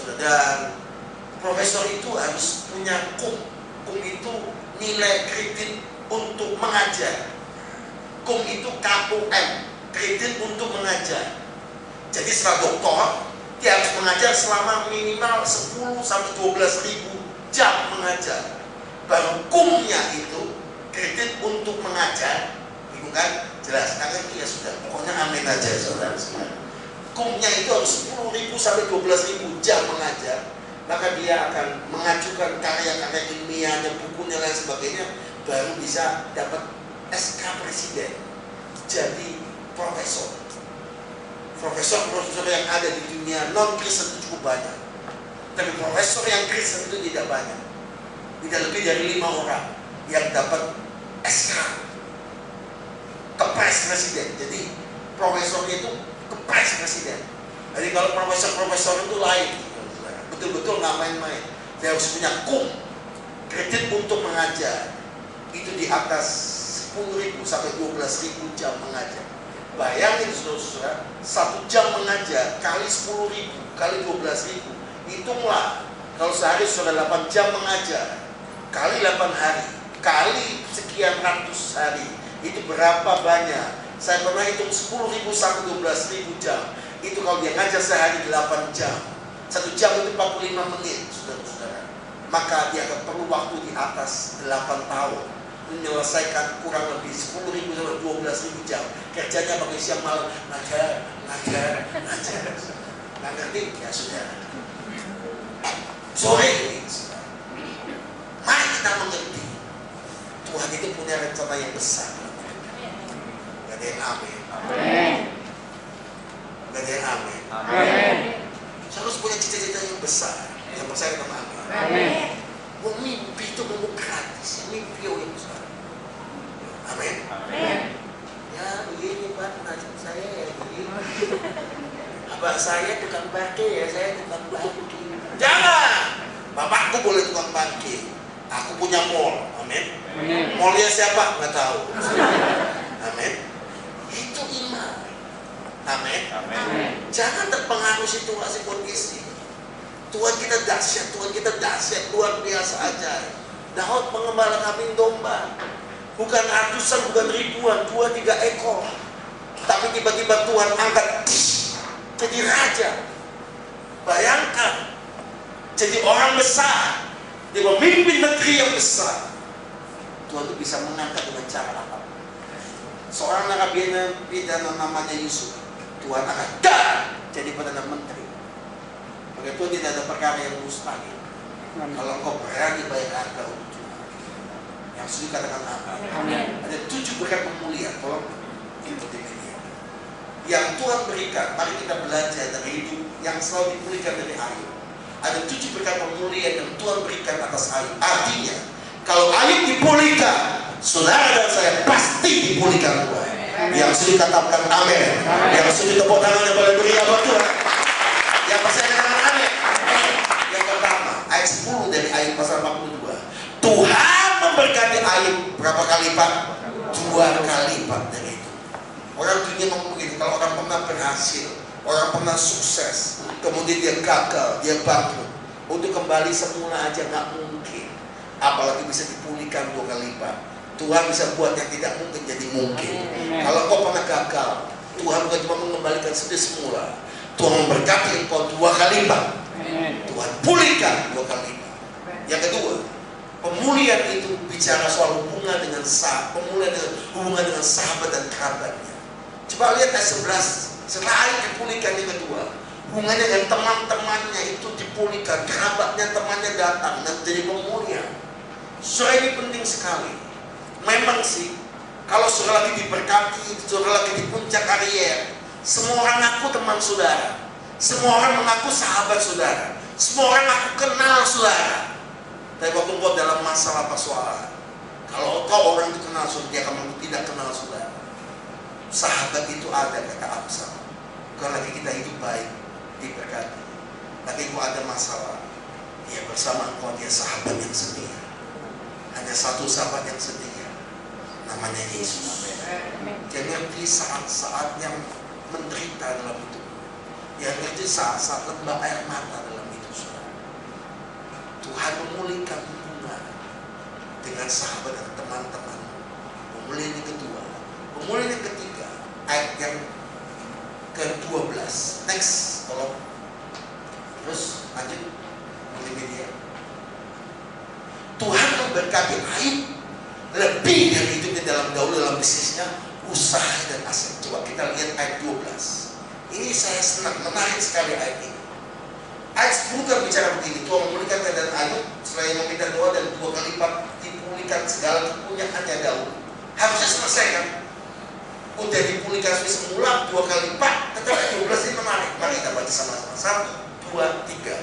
saudara. Dan profesor itu harus punya kum. Kum itu nilai kredit untuk mengajar. Kum itu KUM, kredit untuk mengajar. Jadi setelah doktor, dia harus mengajar selama minimal 10 sampai 12 ribu jam mengajar. Baru kumnya itu kredit untuk mengajar. Bingung kan? Jelas, karena itu ya sudah, pokoknya amin aja saudara semua. Kumnya itu harus 10 ribu sampai 12 ribu jam mengajar. Maka dia akan mengajukan karya-karya ilmiahnya, bukunya dan sebagainya, baru bisa dapat SK Presiden. Jadi profesor. Profesor yang ada di dunia non-Kristen itu cukup banyak. Tapi profesor yang Kristen itu tidak banyak. Tidak lebih dari 5 orang yang dapat SK Kepres Presiden. Jadi profesornya itu Kepres Presiden. Jadi kalau profesor itu lain, betul-betul nggak main-main. Dia harus punya kum, kredit untuk mengajar. Itu di atas 10.000 sampai 12.000 jam mengajar. Bayangin saudara-saudara, 1 jam mengajar kali 10.000 kali 12.000, hitunglah kalau sehari sudah 8 jam mengajar kali 8 hari kali sekian ratus hari, itu berapa banyak? Saya pernah hitung 10.000 sampai 12.000 jam. Itu kalau dia ngajar sehari 8 jam, 1 jam itu 45 menit saudara-saudara. Maka dia akan perlu waktu di atas 8 tahun menyelesaikan kurang lebih 10.000 sampai 12.000 jam. Kerjanya pakai siang malam, ngajar. Nggak ngerti ya sudah. Sore ini, mari kita mengerti Tuhan itu punya rencana yang besar. Gak ada yang amin. Gak ada yang amin. Saya harus punya cita-cita yang besar. Yang percaya sama amin. Mimpi itu memang gratis, mimpi yang besar. Amin. Ya begini Pak, nasib saya ya begini. Abang saya tukang bangke ya, saya tukang bangke. Jangan, bapakku boleh tukang bangke. Aku punya mall, amin. Mallnya siapa? Nggak tahu. Amin. Itu iman. Amin. Jangan terpengaruh situasi kondisi. Tuhan kita dahsyat, luar biasa aja. Daud pengembala kambing domba, bukan ratusan, bukan ribuan, 2-3 ekor. Tapi tiba-tiba Tuhan angkat jadi raja. Bayangkan, jadi orang besar, dia memimpin negeri yang besar. Tuhan itu bisa mengangkat dengan cara apa? Seorang narapidana namanya Yusuf, Tuhan angkat jadi perdana menteri. Maka Tuhan tidak ada perkara yang mustahil. Kalau engkau berani bayar harga untuk Tuhan. Yang sudah katakan apa? Ada 7 berkat pemulihan. Tolong ikuti ini. Yang Tuhan berikan, mari kita belajar dari hidup yang selalu dipulihkan dari Ayub. Ada 7 berkat pemulihan yang Tuhan berikan atas Ayub. Artinya, kalau Ayub dipulihkan, saudara dan saya pasti dipulihkan Tuhan. Yang sudah katakan amin. Yang sudah tepuk tangan yang paling beri apa Tuhan? Yang percaya dengan amin. Yang pertama, ayat 10 dari Ayub pasal 42. Tuhan memberkati Ayub berapa kali lipat? 2 kali lipat dari itu. Orang dunia ngomong begitu, kalau orang pernah berhasil, orang pernah sukses, kemudian dia gagal, dia bangkrut, untuk kembali semula aja nggak mungkin. Apalagi bisa dipulihkan 2 kali lipat. Tuhan bisa buat yang tidak mungkin jadi mungkin. Kalau kau pernah gagal, Tuhan bukan cuma mengembalikan seperti semula. Tuhan memberkati engkau 2 kali lipat. Tuhan pulihkan 2 kali lipat. Yang kedua, pemulihan itu bicara soal hubungan dengan hubungan dengan sahabat dan kerabatnya. Coba lihat ayat 11. Selain dipulihkan yang kedua, hubungannya dengan teman-temannya itu dipulihkan, kerabatnya, temannya datang dan jadi pemulihan. Soal ini penting sekali. Memang sih, kalau saudara lagi diberkati, saudara lagi di puncak karier, semua orang ngaku teman saudara, semua orang mengaku sahabat saudara, semua orang ngaku kenal saudara. Tapi waktu kau dalam masalah persoalan, kalau kau orang itu kenal saudara, dia akan mengaku tidak kenal saudara. Sahabat itu ada, kata Absal. Kalau lagi kita hidup baik, diberkati. Tapi kalau ada masalah, dia bersama engkau, dia sahabat yang setia. Hanya satu sahabat yang setia, namanya Yesus. Dia ngerti saat-saat yang menderita dalam hidup. Dia ngerti saat-saat lembah air mata dalam hidup. dengan sahabat dan teman-teman. Pemulihan yang kedua, pemulihan yang ketiga, ayat yang ke-12. Next, tolong. Terus lanjut multimedia. Tuhan memberkati Ayub lebih dari hidupnya dalam gaul, dalam bisnisnya, usaha dan aset. Coba kita lihat ayat 12. Ini saya senang, menarik sekali ayat ini. Ayat 10 kan bicara begini, Tuhan memulihkan keadaan Ayub selain meminta doa dan 2 kali lipat dipulihkan segala kepunyaannya Daud. Harusnya selesai kan? Udah dipulihkan semula 2 kali lipat, tetapi 12 ini menarik. Mari kita baca sama-sama. 1, 2, 3.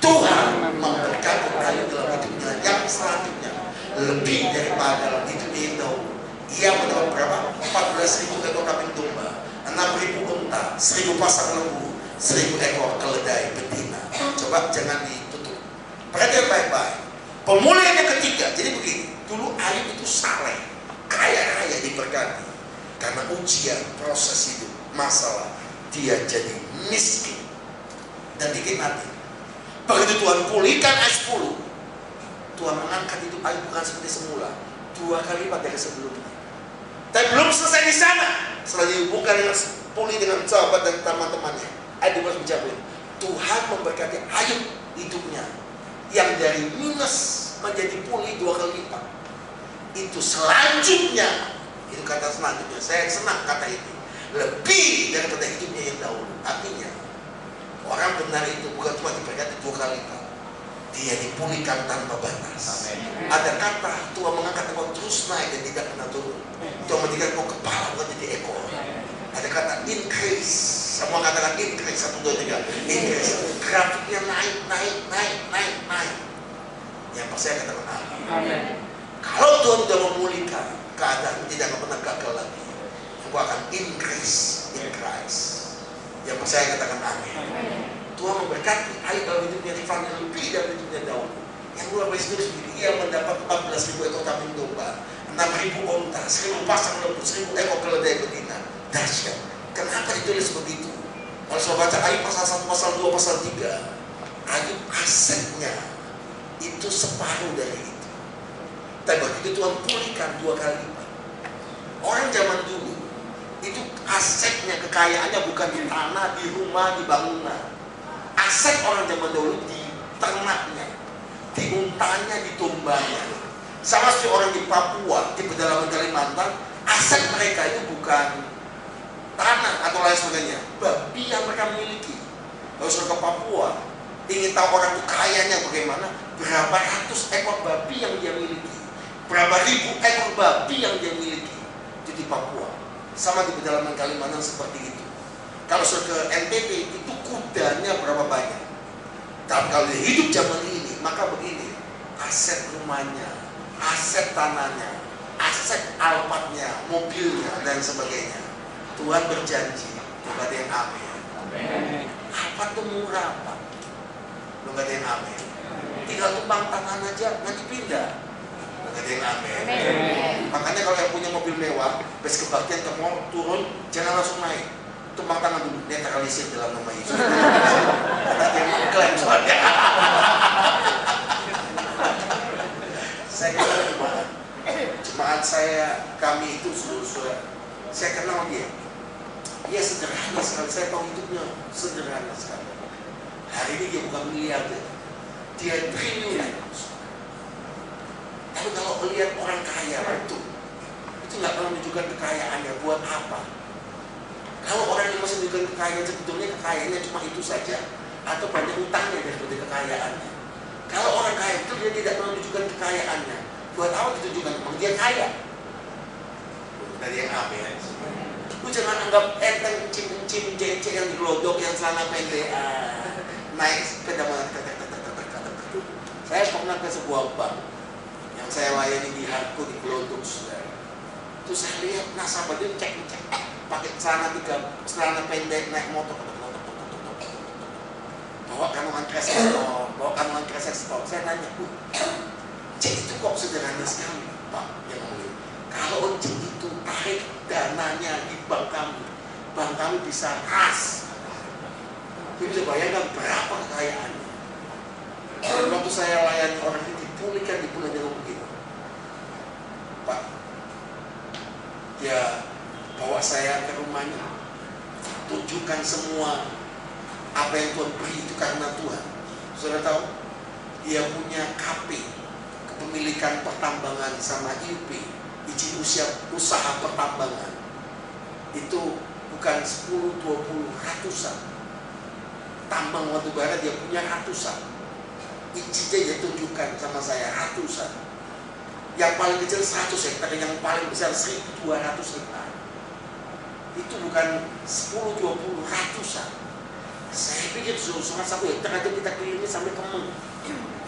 Tuhan memberkati Ayub dalam hidupnya yang selanjutnya lebih daripada dalam hidupnya Daud. Ia mendapat berapa? 14.000 ekor kambing domba, 6.000 unta, 1.000 pasang lembu, 1.000 ekor keledai betina. Coba jangan ditutup. Perhatian baik-baik. Pemulihan yang ketiga. Jadi begini, dulu Ayub itu saleh, kaya raya, diberkati. Karena ujian, proses hidup, masalah, dia jadi miskin dan bikin mati. Begitu Tuhan pulihkan ayat 10, Tuhan mengangkat hidup Ayub bukan seperti semula, 2 kali lipat dari sebelumnya. Tapi belum selesai di sana. Setelah dihubungkan dengan pulih dengan sahabat dan teman-temannya, ayat 12 bicara, Tuhan memberkati Ayub hidupnya yang dari minus menjadi pulih 2 kali lipat. Itu selanjutnya, itu kata selanjutnya, saya senang kata ini, lebih daripada hidupnya yang dahulu. Artinya orang benar itu bukan cuma diberkati 2 kali lipat, dia dipulihkan tanpa batas. Amen. Ada kata Tuhan mengangkat engkau terus naik dan tidak pernah turun. Tuhan menjadikan engkau kepala bukan jadi ekor. Ada kata increase. Semua katakan increase. 1, 2, 3. Increase. Grafiknya naik. Yang pasti saya katakan amin. Kalau Tuhan sudah memulihkan keadaan, tidak akan pernah gagal lagi. Engkau akan increase in Christ. Yang pasti saya katakan amin. Tuhan memberkati Ayub dalam hidupnya Rifan yang lebih dari hidupnya Daud. Yang luar biasa itu sendiri, ia mendapat 14.000 ekor kambing domba, 6.000 unta, 1.000 pasang lembu, 1.000 ekor keledai betina. Dahsyat. Kenapa ditulis begitu? Kalau saya baca Ayub pasal 1, pasal 2, pasal 3, Ayub asetnya itu separuh dari itu. Tapi begitu Tuhan pulihkan 2 kali lipat. Orang zaman dulu itu asetnya, kekayaannya bukan di tanah, di rumah, di bangunan. Aset orang zaman dahulu di ternaknya, di untanya, di dombanya. Sama seperti orang di Papua, di pedalaman Kalimantan, aset mereka itu bukan tanah atau lain sebagainya, babi yang mereka miliki. Kalau sudah ke Papua, ingin tahu orang itu kayanya bagaimana, berapa ratus ekor babi yang dia miliki, berapa ribu ekor babi yang dia miliki. Itu di Papua. Sama di pedalaman Kalimantan seperti itu. Kalau sudah ke NTT, itu kudanya berapa banyak. Tapi kalau dia hidup zaman ini, maka begini, aset rumahnya, aset tanahnya, aset alpatnya, mobilnya, dan sebagainya. Tuhan berjanji, belum ada yang amin. Alpat itu murah, Pak. Belum ada yang amin. Tinggal tumpang tangan aja, nanti pindah. Belum ada yang amin. Makanya kalau yang punya mobil mewah, bes kebaktian ke mall, turun, jangan langsung naik. Tumpang tangan dulu, netralisir dalam nama Yesus. Karena dia mengklaim soalnya. Saya kenal jemaat saya, kami itu seluruh saya kenal dia. Dia sederhana sekali, saya tahu hidupnya sederhana sekali. Hari ini dia bukan miliarder, dia triliuner. Tapi kalau melihat orang kaya itu nggak pernah menunjukkan kekayaannya buat apa. Kalau orang yang masih menunjukkan kekayaan, sebetulnya kekayaannya cuma itu saja, atau banyak utangnya daripada kekayaannya. Kalau orang kaya itu dia tidak menunjukkan kekayaannya, buat apa ditunjukkan? Memang dia kaya. Dari yang amin. Lu jangan anggap enteng encim jece yang digelodok, yang celana pendek, naik sepeda motor. Saya pernah ke sebuah bank yang saya layani di Harko di Gelodok, saudara. Terus saya lihat nasabah dia cek pakai celana pendek, naik motor, bawa kantong kresek store. Saya tanya, cek itu kok sederhana sekali, Pak? Yang mulia, kalau cek itu tarik dananya di bank kami bisa ras. Jadi bisa bayangkan berapa kekayaannya. Dan waktu saya layani orang ini dipulihkan di bulan yang begitu. Dia bawa saya ke rumahnya, tunjukkan semua apa yang Tuhan beri itu karena Tuhan. Saudara tahu, dia punya KP, kepemilikan pertambangan sama IP, izin usaha pertambangan. Itu bukan 10, 20, ratusan. Tambang batu bara dia punya ratusan. Izinnya dia tunjukkan sama saya ratusan. Yang paling kecil 100 hektar, yang paling besar 1.200 hektar. Itu bukan 10, 20, ratusan. Saya pikir cuma 1 hektar aja kita kelilingi sampai Kemeng.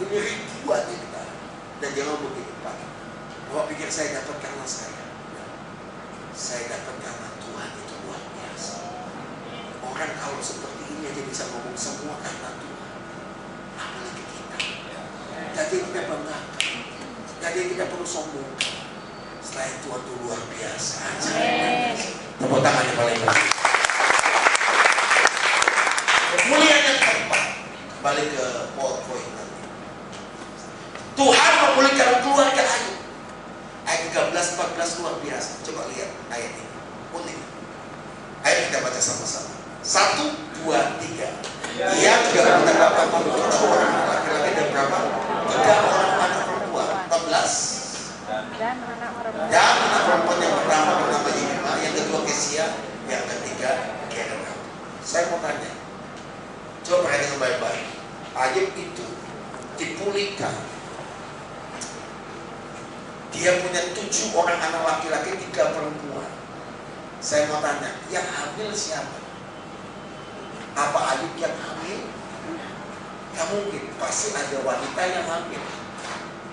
Ini ribuan hektar. Dan dia ngomong begini, Pak, Bapak pikir saya dapat karena saya dapat karena Tuhan itu luar biasa. Orang kalau seperti ini aja bisa ngomong semua karena Tuhan, apalagi kita. Jadi kita banggakan, jadi kita perlu sombong. Selain Tuhan itu luar biasa. Tepuk tangan yang paling baik. Kemuliaan yang keempat, kembali ke poin tadi. Tuhan memulihkan keluarga Ayub. Ayat 13, 14 luar biasa. Coba lihat ayat ini, unik. Ayo kita baca sama-sama. 1, 2, 3. Ia juga mendapatkan 7 orang laki-laki dan berapa? 3 orang anak perempuan. 14. Dan anak perempuan yang pertama bernama Yimna, yang kedua Kesia, yang ketiga Gerda. Saya mau tanya, coba perhatikan baik-baik. Ayub itu dipulihkan. Dia punya 7 orang anak laki-laki, 3 perempuan. Saya mau tanya, yang hamil siapa? Apa Ayub yang hamil? Gak mungkin, pasti ada wanita yang hamil.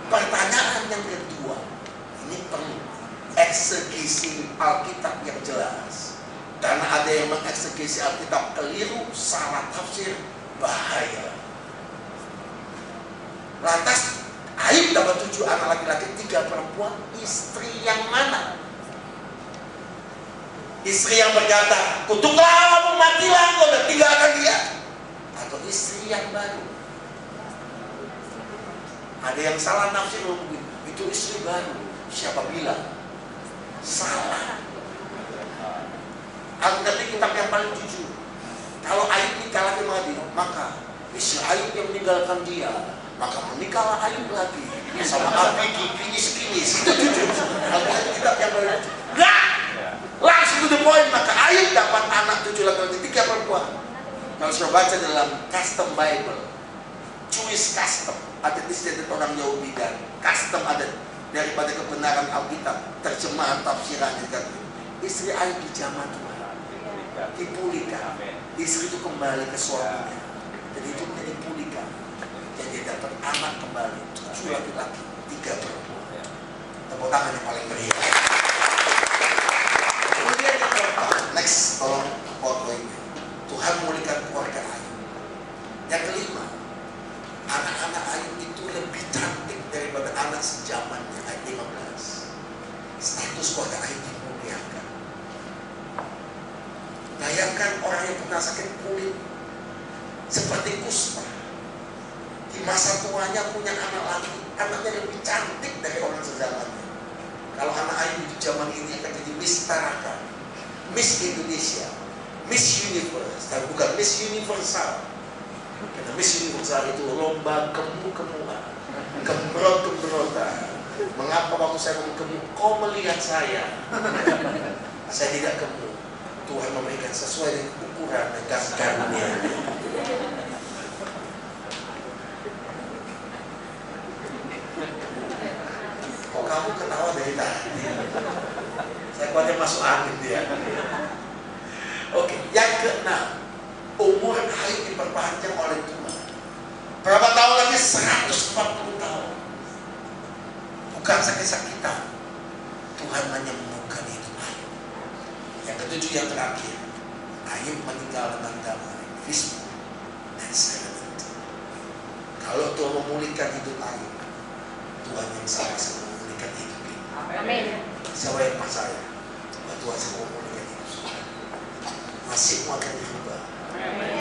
Pertanyaan yang kedua, ini perlu eksegesi Alkitab yang jelas. Karena ada yang mengeksegesi Alkitab keliru, salah tafsir, bahaya. Lantas Ayub dapat 7 anak laki-laki, 3 perempuan. Istri yang mana? Istri yang berkata, kutuklah, matilah kau dan tinggalkan dia. Atau istri yang baru? Ada yang salah nafsir mungkin, itu istri baru. Siapa bilang? Salah. Alkitab kitab yang paling jujur. Kalau Ayub nikah lagi maka istri Ayub yang meninggalkan dia, maka menikahlah Ayub lagi sama Abigi, kinis-kinis. Itu jujur. Alkitab kitab yang paling jujur. Nah, langsung to the point. Maka Ayub dapat anak 7 laki-laki, 3 perempuan. Kalau sudah baca dalam custom Bible, Jewish custom, adat istiadat orang Yahudi dan custom adat daripada kebenaran Alkitab, terjemahan tafsiran kan. Istri Ayub di zaman Tuhan dipulihkan. Istri itu kembali ke suaminya. Jadi itu menjadi pulihkan. Jadi dapat anak kembali, 7 laki-laki, 3 perempuan. Tepuk tangan yang paling meriah. Kemudian yang keempat, next, tolong poinnya. Tuhan memulihkan keluarga Ayub. Yang kelima, anak-anak Ayub itu lebih cantik daripada anak sejamannya. Ayat 15. Status keluarga Ayub dimuliakan. Bayangkan orang yang pernah sakit kulit seperti kusta, di masa tuanya punya anak lagi, anaknya lebih cantik dari orang sejamannya. Kalau anak Ayub di zaman ini akan jadi Miss Tarakan, Miss Indonesia, Miss Universe, dan bukan Miss Universal. Karena Miss Universal itu lomba kemu-kemuan, gembrot-gembrotan. Mengapa waktu saya ngomong kemu, kau melihat saya? Saya tidak kemu. Tuhan memberikan sesuai dengan ukuran dan karunia. Kok kamu ketawa dari tadi? Saya khawatir masuk angin dia. Oke, yang keenam, umur Ayub diperpanjang oleh Tuhan. Berapa tahun lagi? 140 tahun. Bukan sakit-sakitan. Tuhan hanya membuka hidup Ayub. Yang ketujuh, yang terakhir, Ayub meninggal dengan damai, peaceful dan silent. Kalau Tuhan memulihkan hidup Ayub, Tuhan yang sama-sama memulihkan hidup ini. Amin. Siapa yang percaya bahwa Tuhan sama memulihkan hidup? Nasibmu akan dirubah.